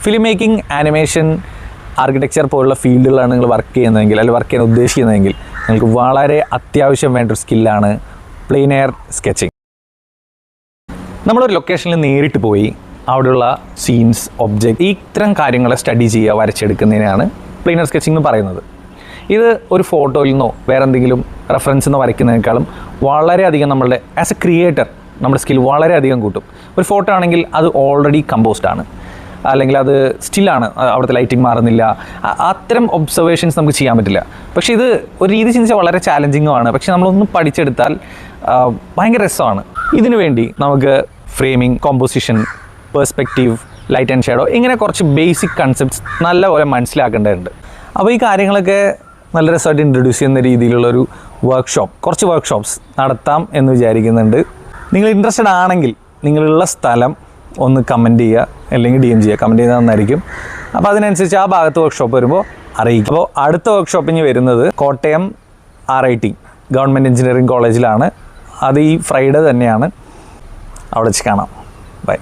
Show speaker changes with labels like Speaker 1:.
Speaker 1: Film making, animation, architecture പോലുള്ള ഫീൽഡുകളാണ് നിങ്ങൾ work ചെയ്യുന്നതെങ്കിൽ അല്ലെങ്കിൽ വർക്ക് ചെയ്യാൻ ഉദ്ദേശിക്കുന്നതെങ്കിൽ നിങ്ങൾക്ക് വളരെ അത്യാവശ്യം വേണ്ട ഒരു സ്കില്ലാണ് പ്ലെയിൻ എയർ സ്കെച്ചിങ്. നമ്മളൊരു ലൊക്കേഷനിൽ നേരിട്ട് പോയി അവിടെയുള്ള സീൻസ്, ഒബ്ജക്റ്റ്, ഇത്തരം കാര്യങ്ങളെ സ്റ്റഡി ചെയ്യുക, വരച്ചെടുക്കുന്നതിനാണ് പ്ലെയിൻ എയർ സ്കെച്ചിങ് എന്ന് പറയുന്നത്. ഇത് ഒരു ഫോട്ടോയിൽ നിന്നോ വേറെ എന്തെങ്കിലും റെഫറൻസ് നിന്ന് വരയ്ക്കുന്നതിനേക്കാളും വളരെയധികം നമ്മളുടെ ആസ് എ ക്രിയേറ്റർ നമ്മുടെ സ്കിൽ വളരെയധികം കൂട്ടും. ഒരു ഫോട്ടോ ആണെങ്കിൽ അത് ഓൾറെഡി കമ്പോസ്ഡ് ആണ്, അല്ലെങ്കിൽ അത് സ്റ്റില്ലാണ്, അവിടുത്തെ ലൈറ്റിംഗ് മാറുന്നില്ല, അത്തരം ഒബ്സർവേഷൻസ് നമുക്ക് ചെയ്യാൻ പറ്റില്ല. പക്ഷേ ഇത് ഒരു രീതി ചിന്തിച്ചാൽ വളരെ ചാലഞ്ചിങ്ങുമാണ്. പക്ഷേ നമ്മളൊന്ന് പഠിച്ചെടുത്താൽ ഭയങ്കര രസമാണ്. ഇതിനു വേണ്ടി നമുക്ക് framing, composition, perspective, light and shadow, ഇങ്ങനെ കുറച്ച് ബേസിക് കൺസെപ്റ്റ്സ് നല്ലപോലെ മനസ്സിലാക്കേണ്ടതുണ്ട്. അപ്പോൾ ഈ കാര്യങ്ങളൊക്കെ നല്ല രസമായിട്ട് ഇൻട്രൊഡ്യൂസ് ചെയ്യുന്ന രീതിയിലുള്ളൊരു കുറച്ച് വർക്ക്ഷോപ്സ് നടത്താം എന്ന് വിചാരിക്കുന്നുണ്ട്. നിങ്ങൾ ഇൻട്രസ്റ്റഡ് ആണെങ്കിൽ നിങ്ങളുള്ള സ്ഥലം ഒന്ന് കമൻറ്റ് ചെയ്യുക, അല്ലെങ്കിൽ DM ചെയ്യുക. കമൻറ്റ് ചെയ്യുന്നത് നന്നായിരിക്കും. അപ്പോൾ അതിനനുസരിച്ച് ആ ഭാഗത്ത് വർക്ക്ഷോപ്പ് വരുമ്പോൾ അറിയിക്കും. അപ്പോൾ അടുത്ത വർക്ക്ഷോപ്പിന് വരുന്നത് കോട്ടയം RIT ഗവൺമെൻറ് എഞ്ചിനീയറിംഗ് കോളേജിലാണ്. അത് ഈ ഫ്രൈഡേ തന്നെയാണ്. അവിടെ വെച്ച് കാണാം. ബൈ.